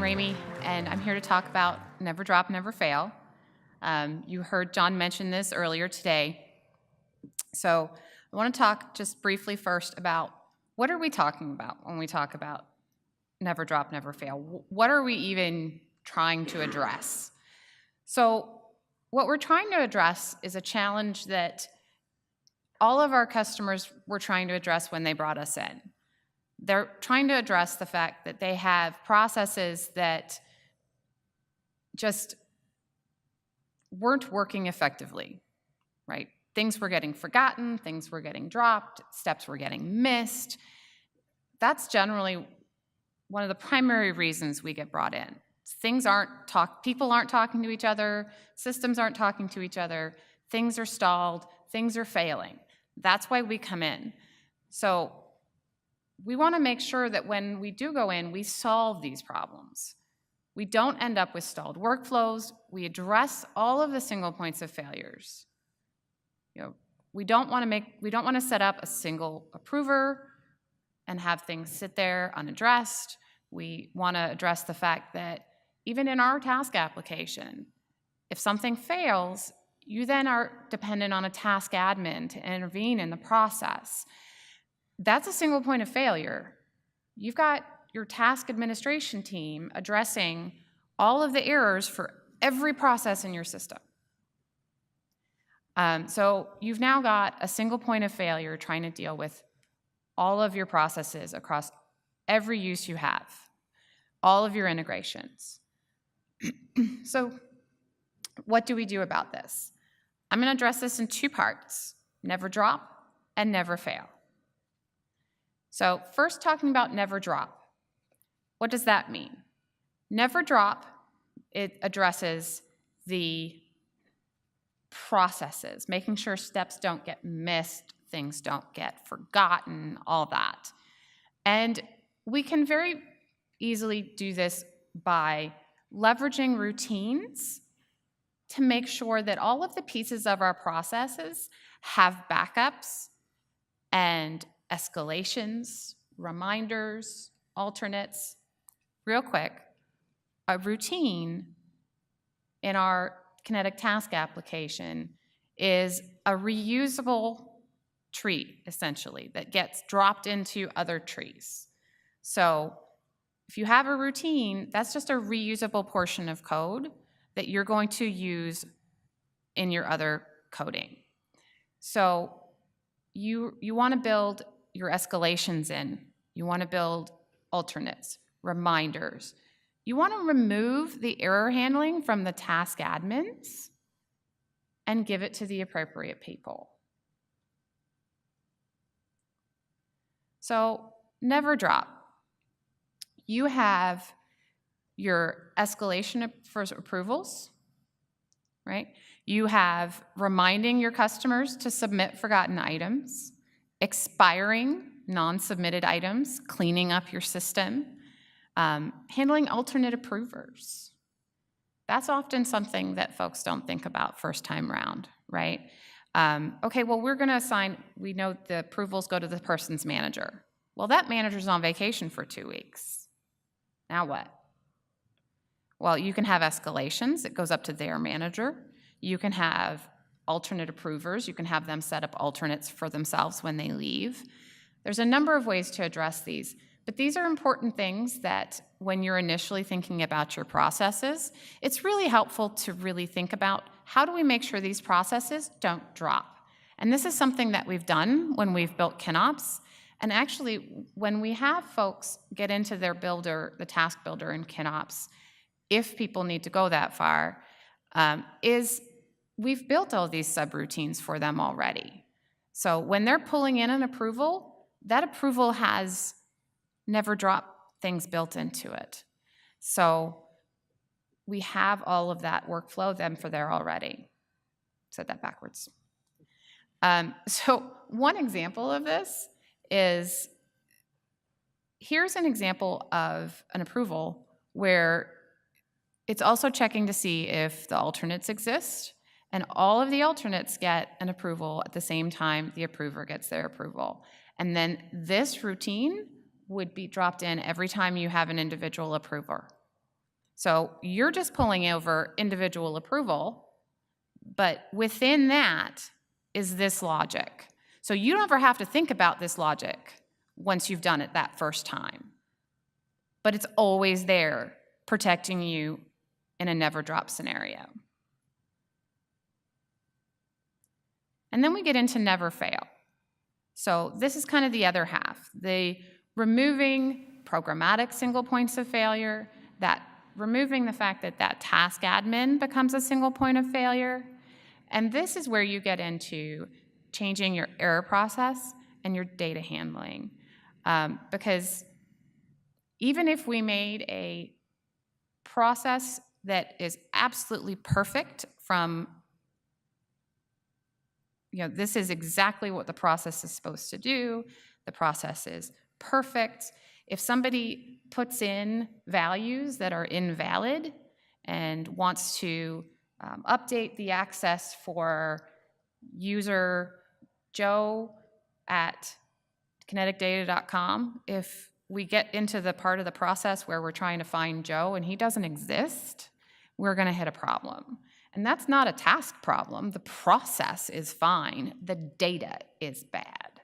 Ramey, and I'm here to talk about Never Drop, Never Fail. You heard John mention this earlier today. So I want to talk just briefly first about what are we talking about when we talk about Never Drop, Never Fail? What are we even trying to address? So what we're trying to address is a challenge that all of our customers were trying to address when they brought us in. They're trying to address the fact that they have processes that just weren't working effectively, right? Things were getting forgotten, things were getting dropped, steps were getting missed. That's generally one of the primary reasons we get brought in. People aren't talking to each other, systems aren't talking to each other, things are stalled, things are failing. That's why we come in. So we want to make sure that when we do go in, we solve these problems. We don't end up with stalled workflows. We address all of the single points of failures. We don't want to set up a single approver and have things sit there unaddressed. We want to address the fact that even in our task application, if something fails, you then are dependent on a task admin to intervene in the process. That's a single point of failure. You've got your task administration team addressing all of the errors for every process in your system. So you've now got a single point of failure trying to deal with all of your processes across every use you have, all of your integrations. So what do we do about this? I'm going to address this in two parts: never drop and never fail. So first, talking about never drop. What does that mean? Never drop, it addresses the processes, making sure steps don't get missed, things don't get forgotten, all that. And we can very easily do this by leveraging routines to make sure that all of the pieces of our processes have backups and escalations, reminders, alternates. Real quick, a routine in our Kinetic Task application is a reusable tree, essentially, that gets dropped into other trees. So if you have a routine, that's just a reusable portion of code that you're going to use in your other coding. So you want to build your escalations in. You want to build alternates, reminders. You want to remove the error handling from the task admins and give it to the appropriate people. So never drop. You have your escalation for approvals, right? You have reminding your customers to submit forgotten items, expiring non-submitted items, cleaning up your system, handling alternate approvers. That's often something that folks don't think about first time round, right? Okay, well, we're going to assign, we know the approvals go to the person's manager. Well, that manager's on vacation for 2 weeks. Now what? Well, you can have escalations. It goes up to their manager. You can have alternate approvers. You can have them set up alternates for themselves when they leave. There's a number of ways to address these, but these are important things that when you're initially thinking about your processes, it's really helpful to really think about how do we make sure these processes don't drop. And this is something that we've done when we've built KinOps. And actually, when we have folks get into their builder, the task builder in KinOps, if people need to go that far, is we've built all these subroutines for them already. So when they're pulling in an approval, that approval has never drop things built into it. So we have all of that workflow them for there already. Said that backwards. So one example of this is, here's an example of an approval where it's also checking to see if the alternates exist, and all of the alternates get an approval at the same time the approver gets their approval. And then this routine would be dropped in every time you have an individual approver. So you're just pulling over individual approval, but within that is this logic. So you don't ever have to think about this logic once you've done it that first time. But it's always there, protecting you in a never drop scenario. And then we get into never fail. So this is kind of the other half, the removing programmatic single points of failure, that removing the fact that that task admin becomes a single point of failure. And this is where you get into changing your error process and your data handling. Because even if we made a process that is absolutely perfect from, this is exactly what the process is supposed to do, the process is perfect. If somebody puts in values that are invalid and wants to update the access for user Joe at kineticdata.com, if we get into the part of the process where we're trying to find Joe and he doesn't exist, we're going to hit a problem. And that's not a task problem. The process is fine. The data is bad,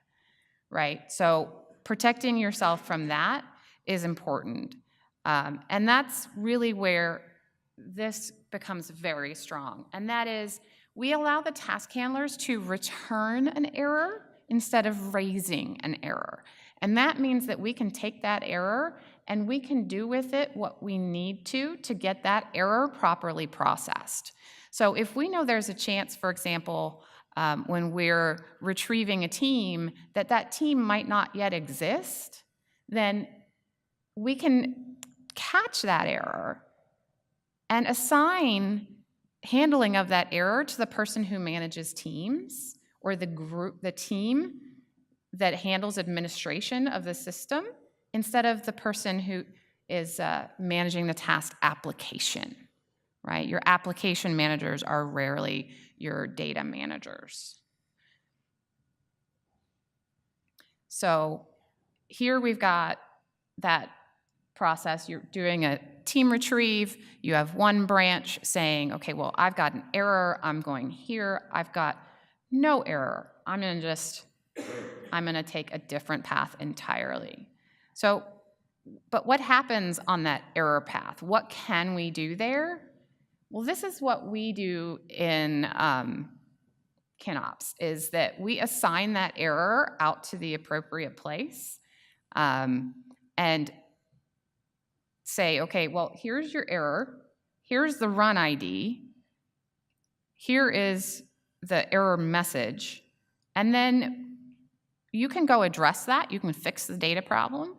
right? So protecting yourself from that is important. And that's really where this becomes very strong. And that is, we allow the task handlers to return an error instead of raising an error. And that means that we can take that error and we can do with it what we need to get that error properly processed. So if we know there's a chance, for example, when we're retrieving a team, that team might not yet exist, then we can catch that error and assign handling of that error to the person who manages teams or the team that handles administration of the system instead of the person who is managing the task application, right? Your application managers are rarely your data managers. So here we've got that process. You're doing a team retrieve. You have one branch saying, okay, well, I've got an error. I'm going here. I've got no error. I'm going to take a different path entirely. So, but what happens on that error path? What can we do there? Well, this is what we do in KinOps, is that we assign that error out to the appropriate place and say, okay, well, here's your error. Here's the run ID. Here is the error message. And then you can go address that. You can fix the data problem.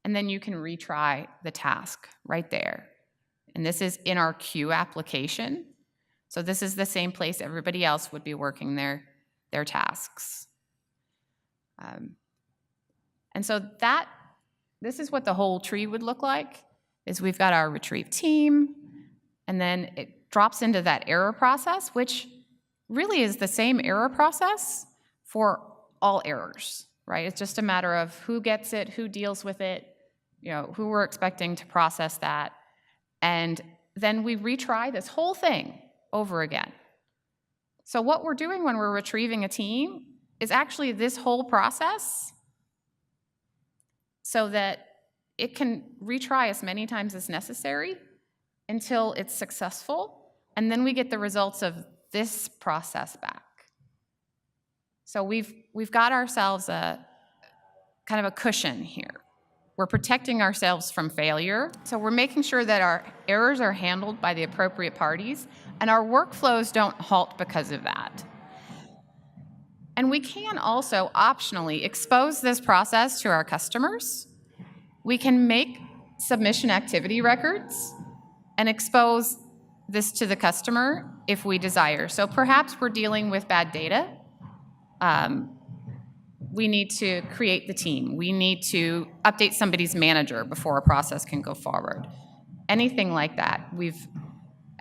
And then you can retry the task right there. And this is in our queue application. So this is the same place everybody else would be working their tasks. And so this is what the whole tree would look like, is we've got our retrieve team, and then it drops into that error process, which really is the same error process for all errors, right? It's just a matter of who gets it, who deals with it, who we're expecting to process that. And then we retry this whole thing over again. So what we're doing when we're retrieving a team is actually this whole process so that it can retry as many times as necessary until it's successful, and then we get the results of this process back. So we've got ourselves a kind of a cushion here. We're protecting ourselves from failure. So we're making sure that our errors are handled by the appropriate parties, and our workflows don't halt because of that. And we can also optionally expose this process to our customers. We can make submission activity records and expose this to the customer if we desire. So perhaps we're dealing with bad data. We need to create the team. We need to update somebody's manager before a process can go forward. Anything like that. We've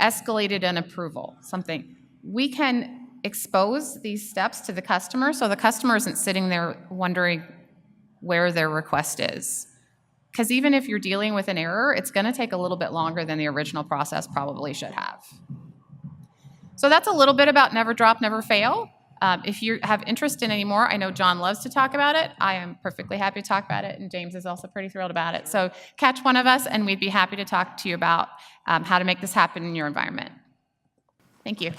escalated an approval, something. We can expose these steps to the customer so the customer isn't sitting there wondering where their request is. Because even if you're dealing with an error, it's going to take a little bit longer than the original process probably should have. So that's a little bit about Never Drop, Never Fail. If you have interest in any more, I know John loves to talk about it. I am perfectly happy to talk about it, and James is also pretty thrilled about it. So catch one of us, and we'd be happy to talk to you about how to make this happen in your environment. Thank you.